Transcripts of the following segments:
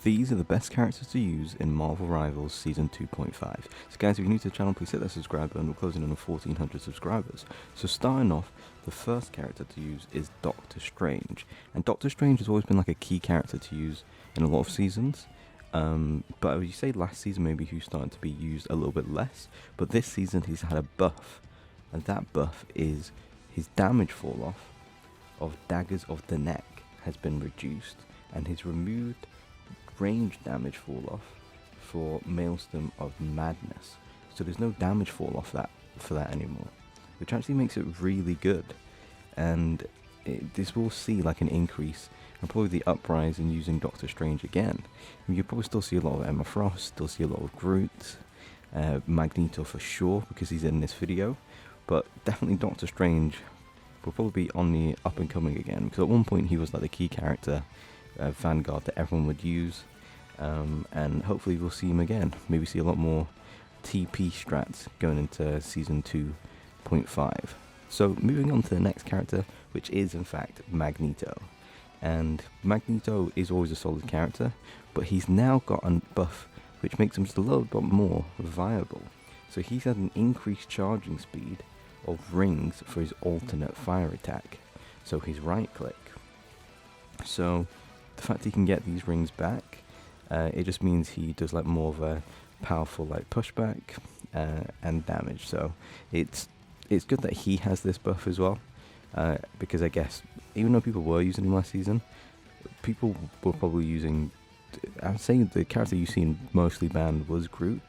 These are the best characters to use in Marvel Rivals Season 2.5. So guys, if you're new to the channel, please hit that subscribe button. We're closing in on 1400 subscribers. So starting off, the first character to use is Doctor Strange. And Doctor Strange has always been like a key character to use in a lot of seasons. But you say last season maybe he started to be used a little bit less. But this season he's had a buff. And that buff is his damage fall off of Daggers of the Neck has been reduced. And his removed range damage fall off for Maelstrom of Madness. So there's no damage fall off for that anymore, which actually makes it really good. And this will see like an increase and probably the uprise in using Doctor Strange again. You'll probably still see a lot of Emma Frost, still see a lot of Groot, Magneto for sure because he's in this video, but definitely Doctor Strange will probably be on the up and coming again, because at one point he was like the key character Vanguard that everyone would use, and hopefully we'll see him again. Maybe see a lot more TP strats going into Season 2.5. So moving on to the next character, which is in fact Magneto. And Magneto is always a solid character, but he's now got a buff which makes him just a little bit more viable. So he's had an increased charging speed of rings for his alternate fire attack. So his right click. So the fact he can get these rings back, it just means he does like more of a powerful like pushback and damage. So it's good that he has this buff as well, because I guess even though people were using him last season, people were probably using, I'm saying the character you've seen mostly banned was Groot,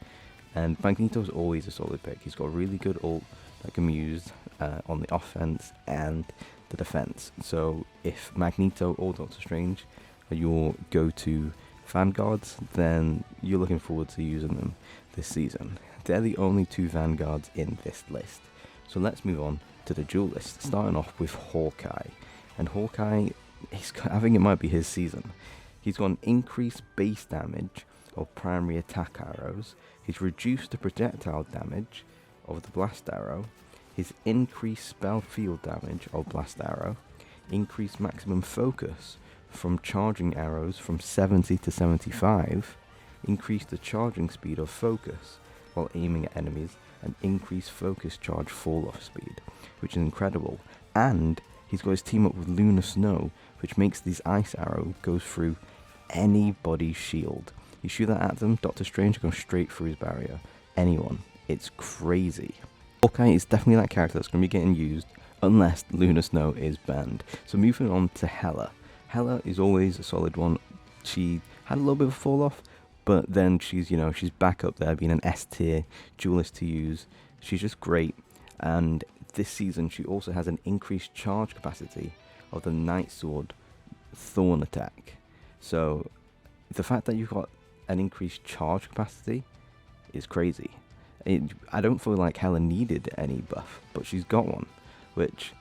and Magneto's always a solid pick. He's got a really good ult that can be used on the offense and the defense. So if Magneto or Doctor Strange are your go-to Vanguards, then you're looking forward to using them this season. They're the only two Vanguards in this list. So let's move on to the duel list, starting off with Hawkeye. And Hawkeye, I think it might be his season. He's got an increased base damage of primary attack arrows. He's reduced the projectile damage of the blast arrow. His increased spell field damage of blast arrow. Increased maximum focus from charging arrows from 70 to 75. Increased the charging speed of focus while aiming at enemies, and increased focus charge fall off speed, which is incredible. And he's got his team up with Lunar Snow, which makes this ice arrow go through anybody's shield. You shoot that at them, Doctor Strange goes straight through his barrier. Anyone. It's crazy. Hawkeye is definitely that character that's going to be getting used unless Lunar Snow is banned. So moving on to Hela. Hela is always a solid one. She had a little bit of a fall off, but then she's back up there being an S tier duelist to use. She's just great. And this season she also has an increased charge capacity of the Night Sword Thorn attack. So the fact that you've got an increased charge capacity is crazy. I don't feel like Hela needed any buff, but she's got one, which,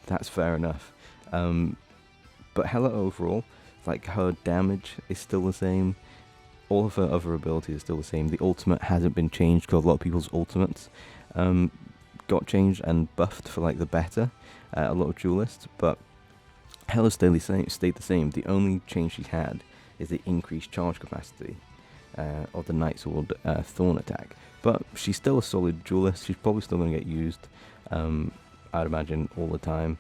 that's fair enough. But Hela overall, like her damage is still the same. All of her other abilities are still the same. The ultimate hasn't been changed because a lot of people's ultimates got changed and buffed for like the better. A lot of duelists, but Hela's stayed the same. The only change she's had is the increased charge capacity of the Night Sword Thorn attack. But she's still a solid duelist. She's probably still going to get used, I'd imagine, all the time.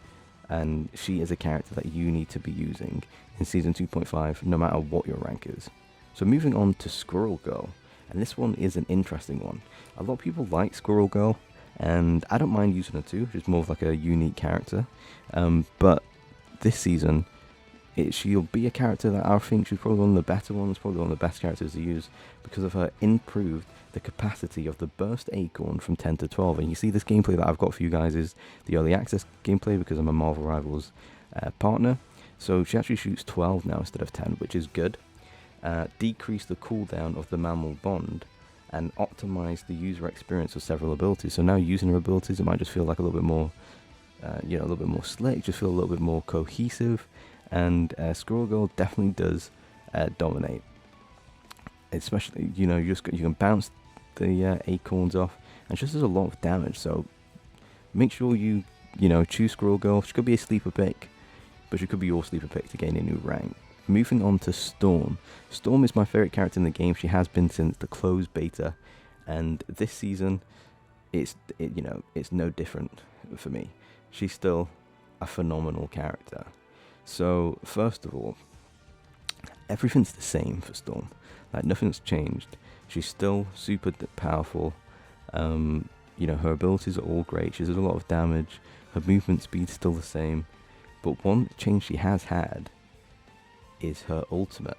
And she is a character that you need to be using in Season 2.5, no matter what your rank is. So moving on to Squirrel Girl. And this one is an interesting one. A lot of people like Squirrel Girl, and I don't mind using her too. She's more of like a unique character. But this season, she'll be a character that I think she's probably one of the better ones, probably one of the best characters to use, because of her improved the capacity of the burst acorn from 10 to 12. And you see this gameplay that I've got for you guys is the early access gameplay because I'm a Marvel Rivals partner. So she actually shoots 12 now instead of 10, which is good. Decrease the cooldown of the mammal bond and optimize the user experience of several abilities. So now using her abilities, it might just feel like a little bit more, a little bit more slick, just feel a little bit more cohesive. And Squirrel Girl definitely does dominate. Especially, you can bounce the acorns off, and she just does a lot of damage. So make sure you choose Squirrel Girl. She could be a sleeper pick, but she could be your sleeper pick to gain a new rank. moving on to Storm. Storm is my favourite character in the game. She has been since the closed beta, and this season, it's no different for me. She's still a phenomenal character. So first of all, everything's the same for Storm. Like, nothing's changed. She's still super powerful. Her abilities are all great. She does a lot of damage. Her movement speed's still the same. But one change she has had is her ultimate.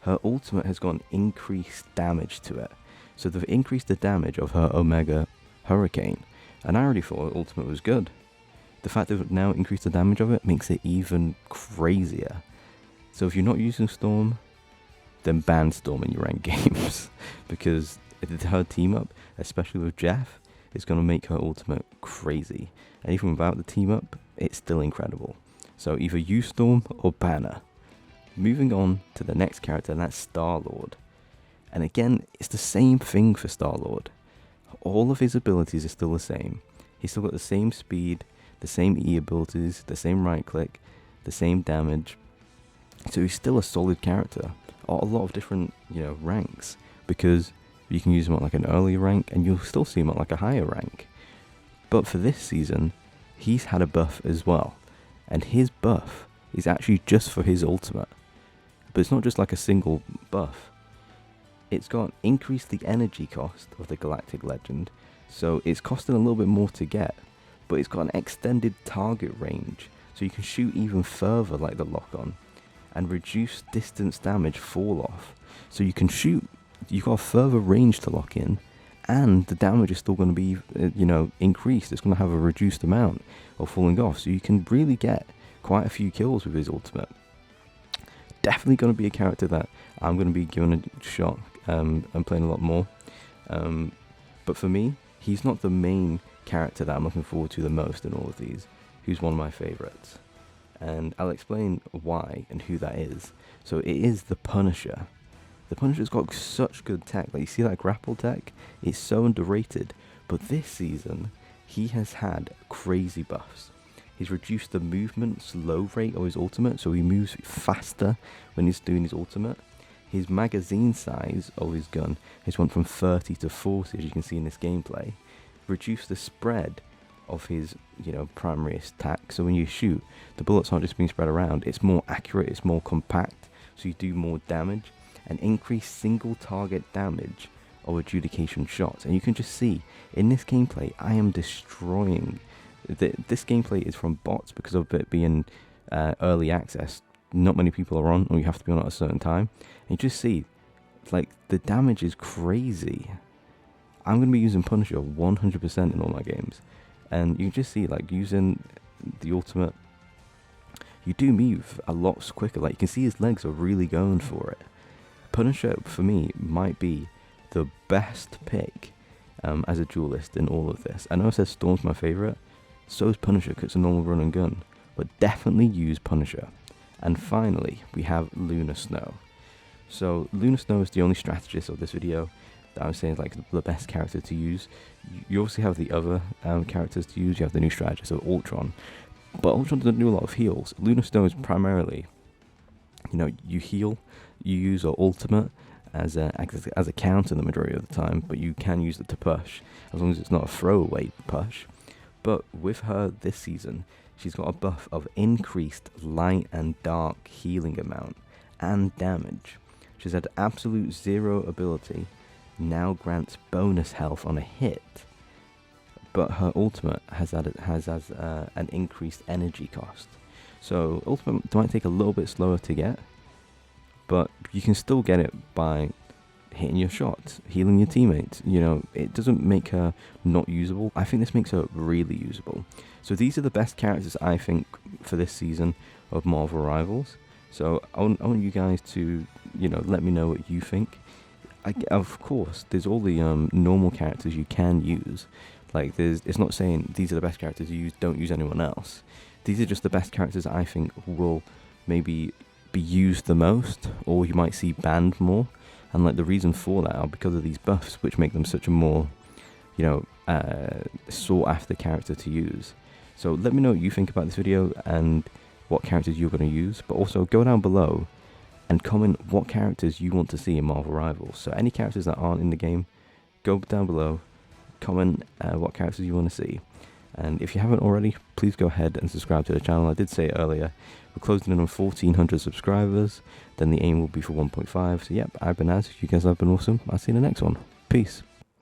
Her ultimate has got increased damage to it. So they've increased the damage of her Omega Hurricane. And I already thought her ultimate was good. The fact that they've now increased the damage of it makes it even crazier. So if you're not using Storm, then ban Storm in your ranked games. Because her team up, especially with Jeff, is going to make her ultimate crazy. And even without the team up, it's still incredible. So either use Storm or ban her. Moving on to the next character, and that's Star-Lord. And again, it's the same thing for Star-Lord. All of his abilities are still the same. He's still got the same speed, the same E abilities, the same right click, the same damage. So he's still a solid character. A lot of different, ranks. Because you can use him at like an early rank, and you'll still see him at like a higher rank. But for this season, he's had a buff as well. And his buff is actually just for his ultimate. But it's not just like a single buff. It's got increased the energy cost of the Galactic Legend. So it's costing a little bit more to get. But it's got an extended target range. So you can shoot even further like the lock-on. And reduce distance damage fall off. So you can shoot. You've got a further range to lock in, and the damage is still going to be, increased. It's going to have a reduced amount of falling off, so you can really get quite a few kills with his ultimate. Definitely going to be a character that I'm going to be giving a shot and playing a lot more. But for me, he's not the main character that I'm looking forward to the most in all of these. He's one of my favourites. And I'll explain why and who that is. So it is the Punisher. The Punisher's got such good tech. Like, you see that grapple tech? It's so underrated. But this season, he has had crazy buffs. He's reduced the movement slow rate of his ultimate, so he moves faster when he's doing his ultimate. His magazine size of his gun has went from 30 to 40, as you can see in this gameplay. Reduced the spread of his, primary attack. So when you shoot, the bullets aren't just being spread around. It's more accurate, it's more compact, so you do more damage. And increase single target damage of adjudication shots. And you can just see, in this gameplay, I am destroying. This gameplay is from bots because of it being early access. Not many people are on, or you have to be on at a certain time. And you just see, like, the damage is crazy. I'm going to be using Punisher 100% in all my games. And you can just see, like, using the ultimate, you do move a lot quicker. Like, you can see his legs are really going for it. Punisher, for me, might be the best pick as a duelist in all of this. I know I said Storm's my favourite, so is Punisher because it's a normal run and gun, but definitely use Punisher. And finally, we have Luna Snow. So Luna Snow is the only strategist of this video that I'm saying is like the best character to use. You obviously have the other characters to use. You have the new strategist of Ultron, but Ultron doesn't do a lot of heals. Luna Snow is primarily, you heal. You use your ultimate as a counter the majority of the time, but you can use it to push, as long as it's not a throwaway push. But with her this season, she's got a buff of increased light and dark healing amount and damage. She's had absolute 0 ability, now grants bonus health on a hit, but her ultimate has an increased energy cost. So ultimate might take a little bit slower to get, but you can still get it by hitting your shots, healing your teammates. It doesn't make her not usable. I think this makes her really usable. So these are the best characters, I think, for this season of Marvel Rivals. So I want you guys to, let me know what you think. Of course, there's all the normal characters you can use. Like, it's not saying these are the best characters you use, don't use anyone else. These are just the best characters I think will maybe be used the most, or you might see banned more. And like the reason for that are because of these buffs, which make them such a more, sought after character to use. So let me know what you think about this video and what characters you're going to use. But also go down below and comment what characters you want to see in Marvel Rivals. So any characters that aren't in the game, go down below, comment what characters you want to see. And if you haven't already, please go ahead and subscribe to the channel. I did say it earlier, we're closing in on 1,400 subscribers, then the aim will be for 1.5. So yep, I've been Az, you guys have been awesome. I'll see you in the next one. Peace.